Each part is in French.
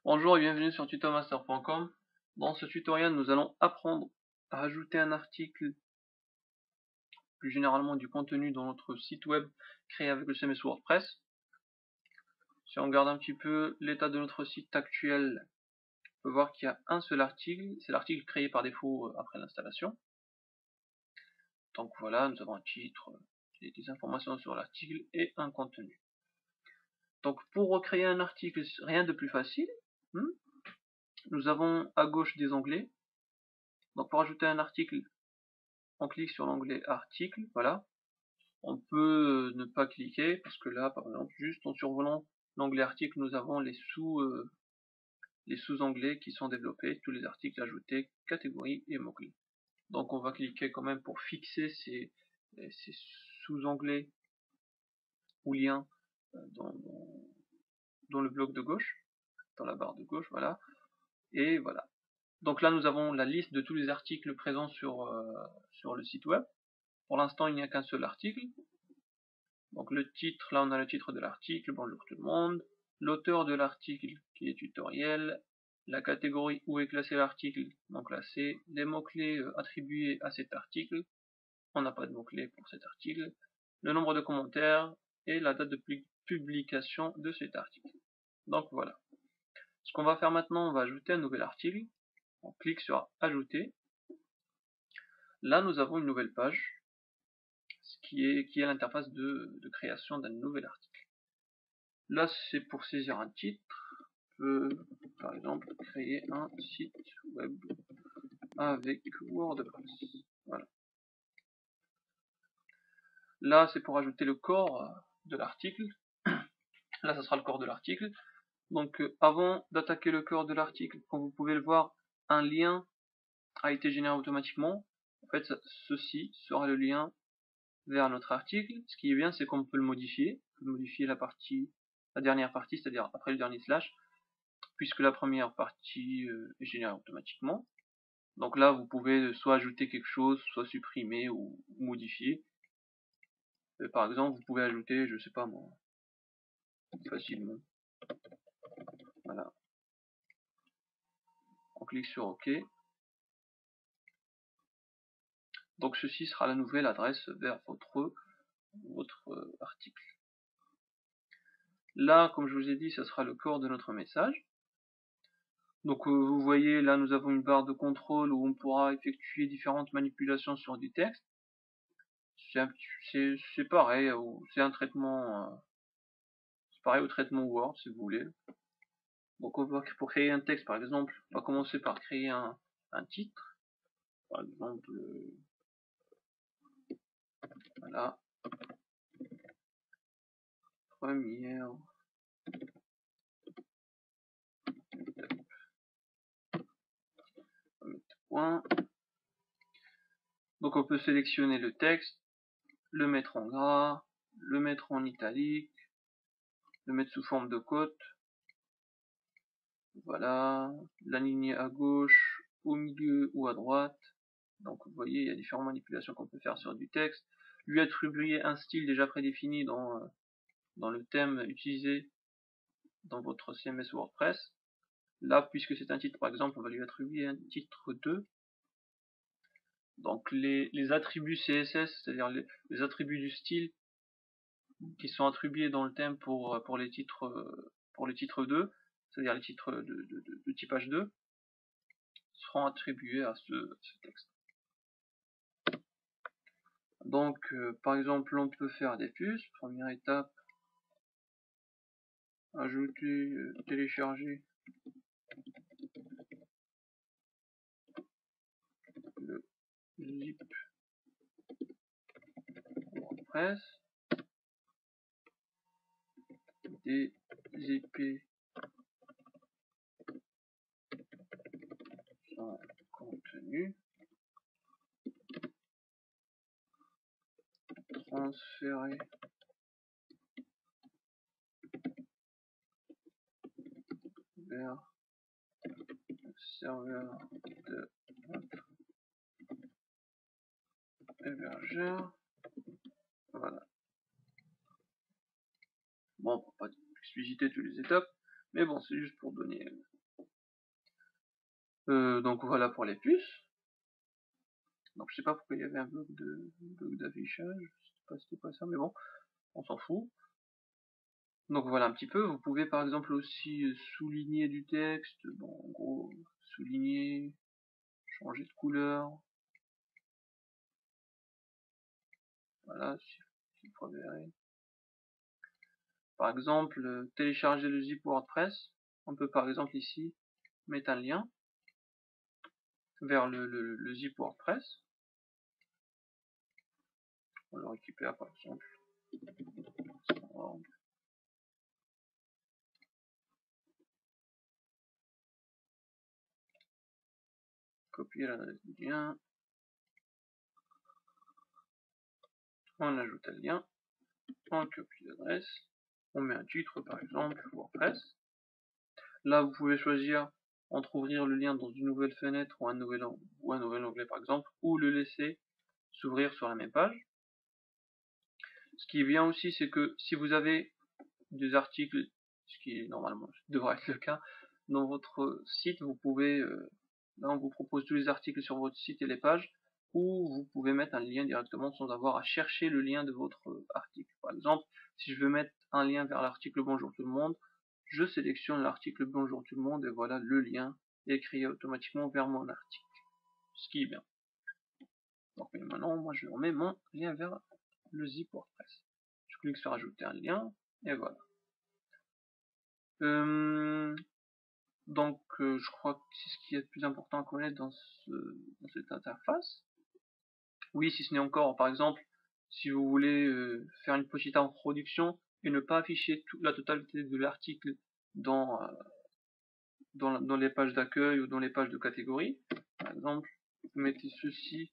Bonjour et bienvenue sur tutomaster.com. Dans ce tutoriel, nous allons apprendre à ajouter un article, plus généralement du contenu dans notre site web créé avec le CMS WordPress. Si on regarde un petit peu l'état de notre site actuel, on peut voir qu'il y a un seul article, c'est l'article créé par défaut après l'installation. Donc voilà, nous avons un titre, des informations sur l'article et un contenu. Donc pour recréer un article, rien de plus facile. Nous avons à gauche des onglets. Donc pour ajouter un article, on clique sur l'onglet article, voilà. On peut ne pas cliquer parce que là, par exemple, juste en survolant l'onglet article, nous avons les sous-onglets qui sont développés, tous les articles ajoutés, catégories et mots-clés. Donc on va cliquer quand même pour fixer ces sous-onglets ou liens dans le bloc de gauche, dans la barre de gauche, voilà. Et voilà. Donc là, nous avons la liste de tous les articles présents sur le site web. Pour l'instant, il n'y a qu'un seul article. Donc le titre, là on a le titre de l'article, bonjour tout le monde, l'auteur de l'article qui est tutoriel, la catégorie où est classé l'article, donc classé, les mots-clés attribués à cet article, on n'a pas de mots-clés pour cet article, le nombre de commentaires et la date de publication de cet article. Donc voilà. Ce qu'on va faire maintenant, on va ajouter un nouvel article, on clique sur ajouter, là nous avons une nouvelle page, qui est l'interface de création d'un nouvel article. Là, c'est pour saisir un titre. On peut, par exemple, créer un site web avec WordPress. Voilà. Là, c'est pour ajouter le corps de l'article. Là, ça sera le corps de l'article. Donc, avant d'attaquer le corps de l'article, comme vous pouvez le voir, un lien a été généré automatiquement. En fait, ceci sera le lien vers notre article. Ce qui est bien, c'est qu'on peut le modifier. On peut modifier la dernière partie, c'est-à-dire après le dernier slash, puisque la première partie est générée automatiquement. Donc là, vous pouvez soit ajouter quelque chose, soit supprimer ou modifier. Par exemple, vous pouvez ajouter, je sais pas moi, facilement. Voilà. On clique sur OK. Donc ceci sera la nouvelle adresse vers votre article. Là, comme je vous ai dit, ça sera le corps de notre message. Donc vous voyez, là nous avons une barre de contrôle où on pourra effectuer différentes manipulations sur du texte. C'est pareil, c'est un traitement, c'est pareil au traitement Word si vous voulez. Donc pour créer un texte par exemple, on va commencer par créer un titre. Par exemple, voilà, première point. Donc on peut sélectionner le texte, le mettre en gras, le mettre en italique, le mettre sous forme de cote. Voilà, l'aligner à gauche, au milieu ou à droite. Donc vous voyez, il y a différentes manipulations qu'on peut faire sur du texte. Lui attribuer un style déjà prédéfini dans le thème utilisé dans votre CMS WordPress. Là, puisque c'est un titre par exemple, on va lui attribuer un titre 2. Donc les attributs CSS, c'est-à-dire les attributs du style qui sont attribués dans le thème pour les titres 2, c'est-à-dire les titres de typage 2, seront attribués à ce texte. Donc par exemple, on peut faire des puces. Première étape, ajouter, télécharger le zip WordPress, dézipper son contenu, transférer vers le serveur de notre hébergeur. Voilà. Bon, pour pas expliciter toutes les étapes, Mais bon, c'est juste pour donner. Donc voilà pour les puces. Donc je sais pas pourquoi il y avait un bug d'affichage, je sais pas si c'était pas ça, mais bon, on s'en fout. Donc voilà un petit peu, vous pouvez par exemple aussi souligner du texte, bon en gros, souligner, changer de couleur, voilà, si vous préférez. Par exemple, télécharger le zip WordPress, on peut par exemple ici mettre un lien vers le zip WordPress, on le récupère par exemple, copier l'adresse du lien, on ajoute un lien, on copie l'adresse, on met un titre par exemple, WordPress. Là vous pouvez choisir entre ouvrir le lien dans une nouvelle fenêtre ou un nouvel onglet par exemple, ou le laisser s'ouvrir sur la même page. Ce qui est bien aussi, c'est que si vous avez des articles, ce qui normalement devrait être le cas, dans votre site, vous pouvez, là on vous propose tous les articles sur votre site et les pages, ou vous pouvez mettre un lien directement sans avoir à chercher le lien de votre article. Par exemple, si je veux mettre un lien vers l'article Bonjour tout le monde, je sélectionne l'article Bonjour tout le monde et voilà le lien est créé automatiquement vers mon article. Ce qui est bien. Donc maintenant, moi je remets mon lien vers le zip WordPress. Je clique sur ajouter un lien et voilà. Donc je crois que c'est ce qui est le plus important à connaître dans cette interface. Oui, si ce n'est encore, par exemple, si vous voulez faire une petite introduction et ne pas afficher la totalité de l'article dans les pages d'accueil ou dans les pages de catégorie, par exemple, vous mettez ceci,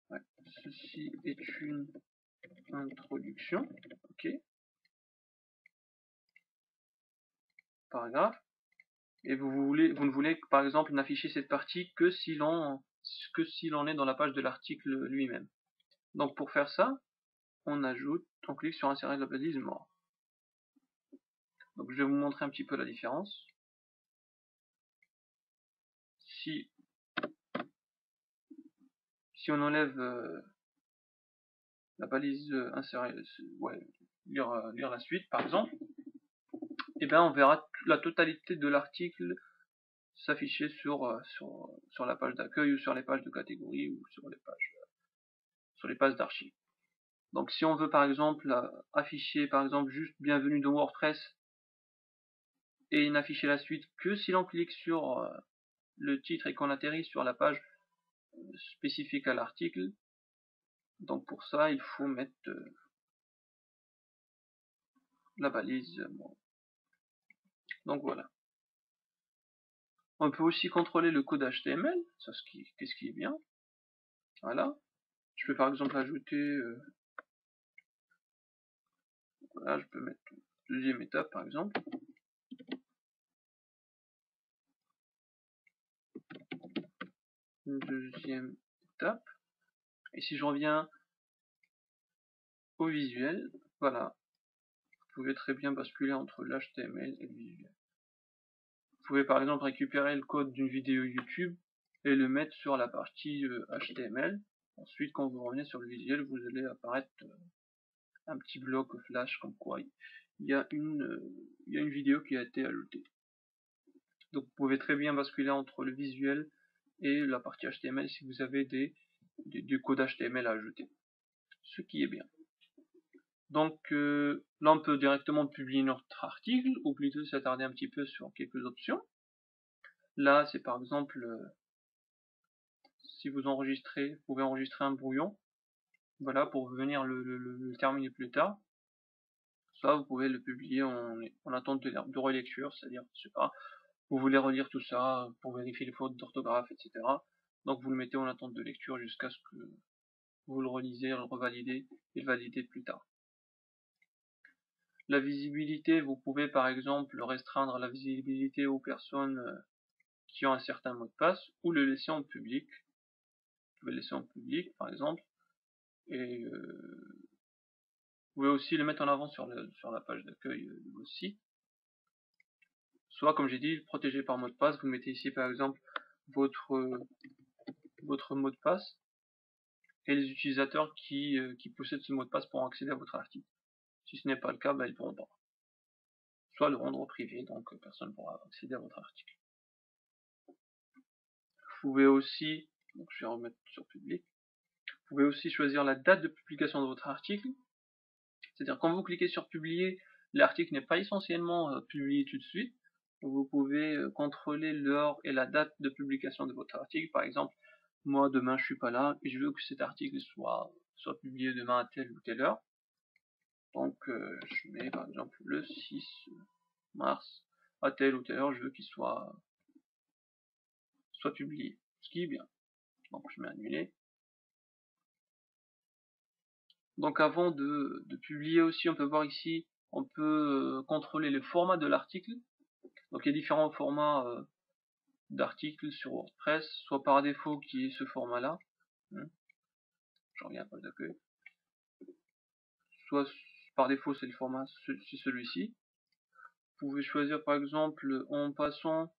ouais, ceci est une introduction, ok, paragraphe, et vous ne voulez par exemple n'afficher cette partie que s'il en est dans la page de l'article lui-même. Donc pour faire ça, on clique sur insérer la balise mort. Donc je vais vous montrer un petit peu la différence. Si on enlève la balise insérer, lire la suite par exemple, et bien on verra la totalité de l'article s'afficher sur la page d'accueil ou sur les pages de catégorie ou sur les pages d'archives. Donc si on veut par exemple afficher par exemple juste bienvenue dans WordPress et n'afficher la suite que si l'on clique sur le titre et qu'on atterrit sur la page spécifique à l'article, donc pour ça il faut mettre la balise. Donc voilà. On peut aussi contrôler le code HTML, qu'est-ce qui est bien. Voilà. Je peux par exemple ajouter, voilà, je peux mettre deuxième étape par exemple. Une deuxième étape. Et si je reviens au visuel, voilà. Vous pouvez très bien basculer entre l'HTML et le visuel. Vous pouvez par exemple récupérer le code d'une vidéo YouTube et le mettre sur la partie HTML. Ensuite, quand vous revenez sur le visuel, vous allez apparaître un petit bloc flash comme quoi il y a une vidéo qui a été ajoutée. Donc vous pouvez très bien basculer entre le visuel et la partie HTML si vous avez du code HTML à ajouter. Ce qui est bien. Donc là on peut directement publier notre article, ou plutôt s'attarder un petit peu sur quelques options. Là c'est par exemple, si vous enregistrez, vous pouvez enregistrer un brouillon, voilà, pour venir le terminer plus tard. Soit vous pouvez le publier en attente de relecture, c'est-à-dire, je sais pas, vous voulez relire tout ça pour vérifier les fautes d'orthographe, etc. Donc vous le mettez en attente de lecture jusqu'à ce que vous le relisez, le revalidez et le validez plus tard. La visibilité, vous pouvez par exemple restreindre la visibilité aux personnes qui ont un certain mot de passe ou le laisser en public. Vous pouvez le laisser en public par exemple, et vous pouvez aussi le mettre en avant sur la page d'accueil de vos sites. soit comme j'ai dit, protégé par mot de passe. Vous mettez ici par exemple votre mot de passe, et les utilisateurs qui possèdent ce mot de passe pourront accéder à votre article. Si ce n'est pas le cas, ils ne pourront pas. Soit le rendre privé, donc personne ne pourra accéder à votre article. Vous pouvez aussi, donc je vais remettre sur public, vous pouvez aussi choisir la date de publication de votre article. C'est-à-dire quand vous cliquez sur publier, l'article n'est pas essentiellement publié tout de suite. Vous pouvez contrôler l'heure et la date de publication de votre article. Par exemple, moi demain je suis pas là et je veux que cet article soit publié demain à telle ou telle heure. Donc je mets par exemple le 6 mars à telle ou telle heure, je veux qu'il soit publié, ce qui est bien. Donc je mets annuler. Donc avant de publier aussi, on peut voir ici, on peut contrôler le format de l'article. Donc il y a différents formats d'articles sur WordPress, soit par défaut qui est ce format-là, je reviens pas d'accueil, soit par défaut c'est le format, c'est celui-ci. Vous pouvez choisir par exemple en passant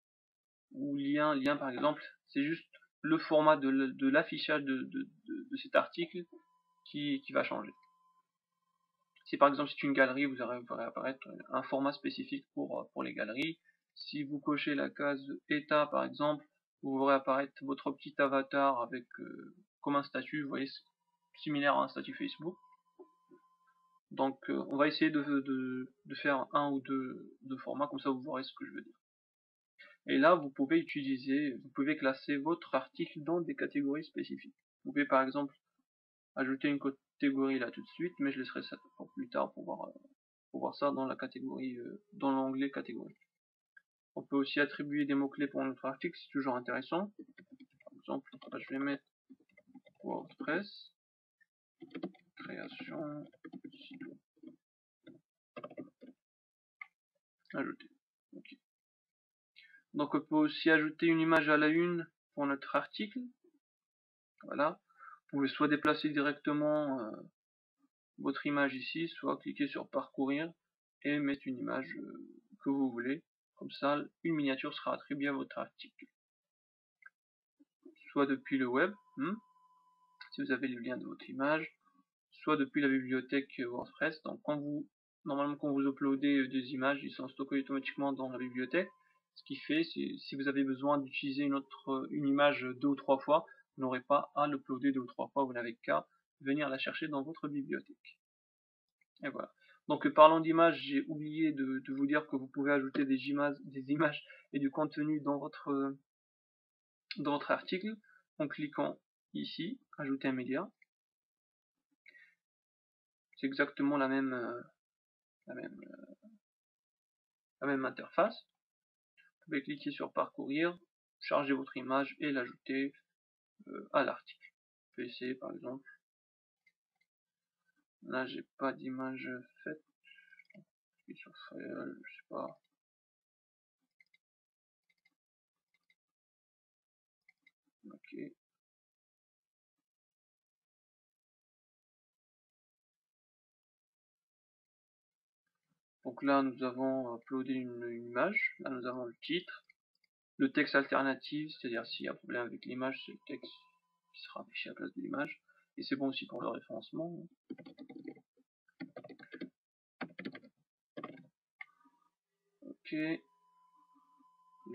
ou lien par exemple, c'est juste le format de l'affichage de cet article qui va changer. Si par exemple c'est une galerie, vous verrez apparaître un format spécifique pour les galeries. Si vous cochez la case état par exemple, vous verrez apparaître votre petit avatar avec comme un statut, vous voyez, similaire à un statut Facebook. Donc on va essayer de faire un ou deux formats, comme ça vous verrez ce que je veux dire. Et là vous pouvez classer votre article dans des catégories spécifiques. Vous pouvez par exemple ajouter une catégorie là tout de suite, mais je laisserai ça pour plus tard pour voir ça dans la catégorie, dans l'onglet catégorie. On peut aussi attribuer des mots-clés pour notre article, c'est toujours intéressant. Par exemple, je vais mettre WordPress, création, site web. Ajouter. Okay. Donc on peut aussi ajouter une image à la une pour notre article. Voilà. Vous pouvez soit déplacer directement votre image ici, soit cliquer sur parcourir et mettre une image que vous voulez. Comme ça, une miniature sera attribuée à votre article. Soit depuis le web, si vous avez le lien de votre image, soit depuis la bibliothèque WordPress. Donc normalement quand vous uploadez des images, ils sont stockés automatiquement dans la bibliothèque. Ce qui fait, si vous avez besoin d'utiliser une image 2 ou 3 fois, vous n'aurez pas à l'uploader 2 ou 3 fois, vous n'avez qu'à venir la chercher dans votre bibliothèque. Et voilà. Donc parlant d'images, j'ai oublié de vous dire que vous pouvez ajouter des images et du contenu dans votre article en cliquant ici, ajouter un média. C'est exactement la même interface. Vous pouvez cliquer sur parcourir, charger votre image et l'ajouter à l'article. Je vais essayer par exemple. Là j'ai pas d'image faite. Je suis sur file, je sais pas. Ok. Donc là nous avons uploadé une image. Là nous avons le titre. Le texte alternatif, c'est-à-dire s'il y a un problème avec l'image, c'est le texte qui sera affiché à la place de l'image. Et c'est bon aussi pour le référencement. Ok. Les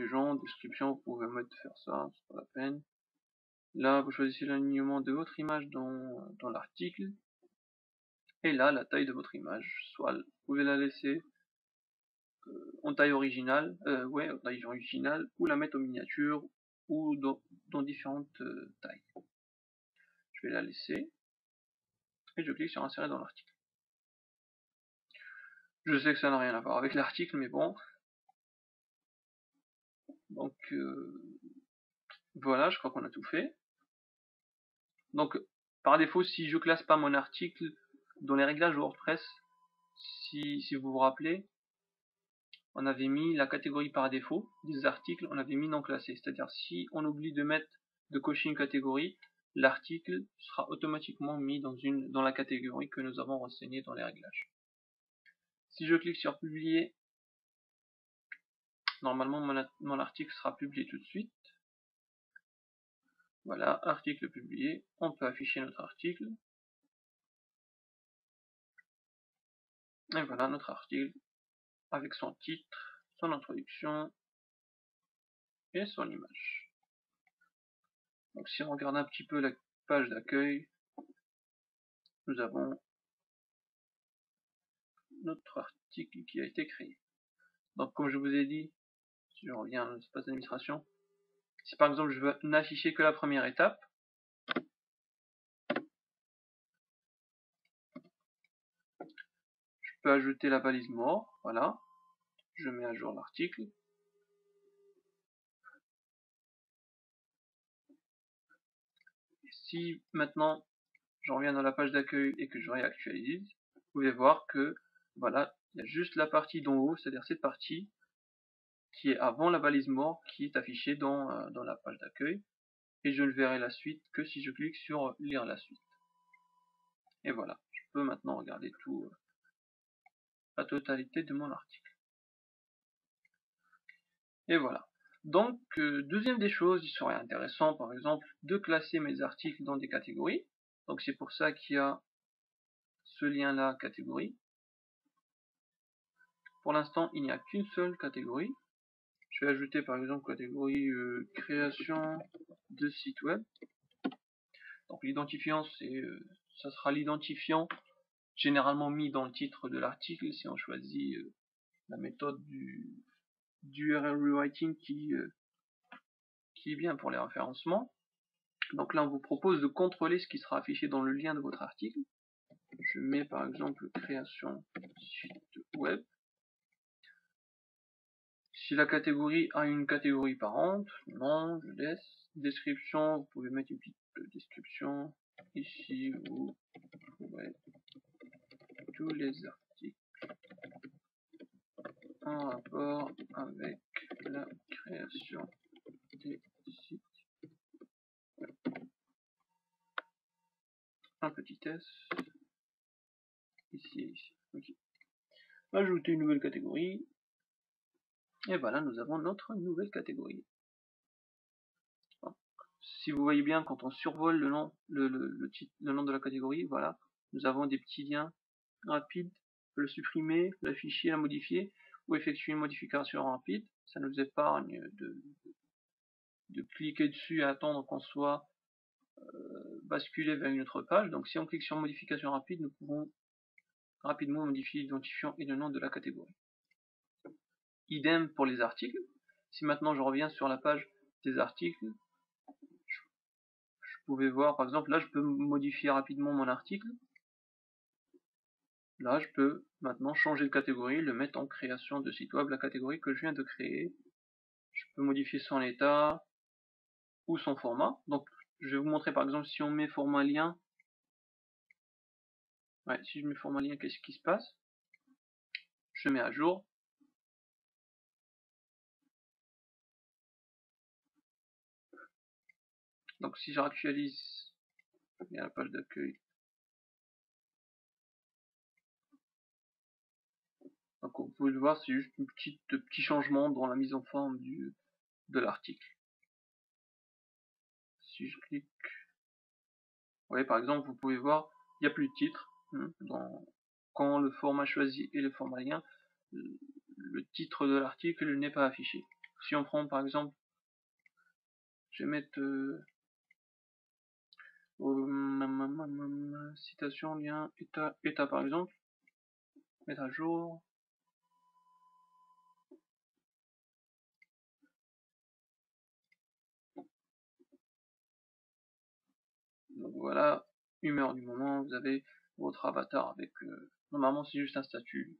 gens, description, vous pouvez faire ça, c'est pas la peine. Là, vous choisissez l'alignement de votre image dans l'article. Et là, la taille de votre image. Soit vous pouvez la laisser en taille originale, en taille originale, ou la mettre en miniature, ou dans différentes tailles. Je vais la laisser. Et je clique sur insérer dans l'article. Je sais que ça n'a rien à voir avec l'article, mais bon. Donc, voilà, je crois qu'on a tout fait. Donc, par défaut, si je classe pas mon article dans les réglages WordPress, si vous vous rappelez, on avait mis la catégorie par défaut des articles, on avait mis non classé. C'est-à-dire, si on oublie de cocher une catégorie, l'article sera automatiquement mis dans la catégorie que nous avons renseignée dans les réglages. Si je clique sur publier, Normalement, mon article sera publié tout de suite. Voilà, article publié. On peut afficher notre article. Et voilà notre article avec son titre, son introduction et son image. Donc si on regarde un petit peu la page d'accueil, nous avons notre article qui a été créé. Donc comme je vous ai dit, si je reviens à l'espace d'administration, si par exemple je veux n'afficher que la première étape, je peux ajouter la balise mort, voilà, je mets à jour l'article. Si maintenant je reviens dans la page d'accueil et que je réactualise, vous pouvez voir que voilà, il y a juste la partie d'en haut, c'est-à-dire cette partie qui est avant la balise mort qui est affichée dans la page d'accueil, et je ne verrai la suite que si je clique sur lire la suite. Et voilà, je peux maintenant regarder tout, la totalité de mon article. Et voilà. Donc, deuxième des choses, il serait intéressant par exemple de classer mes articles dans des catégories. Donc c'est pour ça qu'il y a ce lien là, catégorie. Pour l'instant, il n'y a qu'une seule catégorie. Je vais ajouter par exemple catégorie création de site web. Donc l'identifiant, ça sera l'identifiant généralement mis dans le titre de l'article si on choisit la méthode du URL rewriting qui est bien pour les référencements. Donc là on vous propose de contrôler ce qui sera affiché dans le lien de votre article. Je mets par exemple création site web. Si la catégorie a une catégorie parente, non, je laisse. Description, vous pouvez mettre une petite description. Ici, vous trouvez tous les articles en rapport avec la création des sites. Un petit S. Ici et ici. Okay. Ajouter une nouvelle catégorie. Et voilà, nous avons notre nouvelle catégorie. Si vous voyez bien, quand on survole le nom, le nom de la catégorie, voilà, nous avons des petits liens rapides. On peut le supprimer, l'afficher, la modifier, ou effectuer une modification rapide. Ça nous épargne de cliquer dessus et attendre qu'on soit basculé vers une autre page. Donc si on clique sur modification rapide, nous pouvons rapidement modifier l'identifiant et le nom de la catégorie. Idem pour les articles. Si maintenant je reviens sur la page des articles, je pouvais voir par exemple là je peux modifier rapidement mon article. Là je peux maintenant changer de catégorie, le mettre en création de site web, la catégorie que je viens de créer. Je peux modifier son état ou son format. Donc je vais vous montrer par exemple si on met format lien. Ouais, si je mets format lien, qu'est-ce qui se passe? Je mets à jour. Donc si je réactualise la page d'accueil, donc vous pouvez le voir, c'est juste un petit changement dans la mise en forme de l'article. Si je clique, vous voyez par exemple, vous pouvez voir, il n'y a plus de titre. Quand le format choisi est le format lien, le titre de l'article n'est pas affiché. Si on prend par exemple, je vais mettre citation, lien, état par exemple, mettre à jour. Donc voilà, humeur du moment, vous avez votre avatar avec, normalement c'est juste un statut,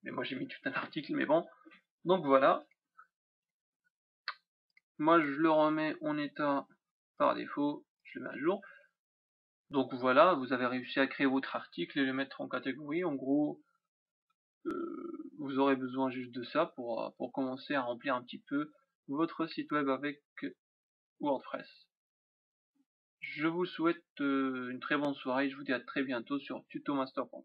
mais moi j'ai mis tout un article, mais bon. Donc voilà, moi je le remets en état par défaut, je le mets à jour. Donc voilà, vous avez réussi à créer votre article et le mettre en catégorie. En gros, vous aurez besoin juste de ça pour commencer à remplir un petit peu votre site web avec WordPress. Je vous souhaite une très bonne soirée, je vous dis à très bientôt sur tutomaster.com.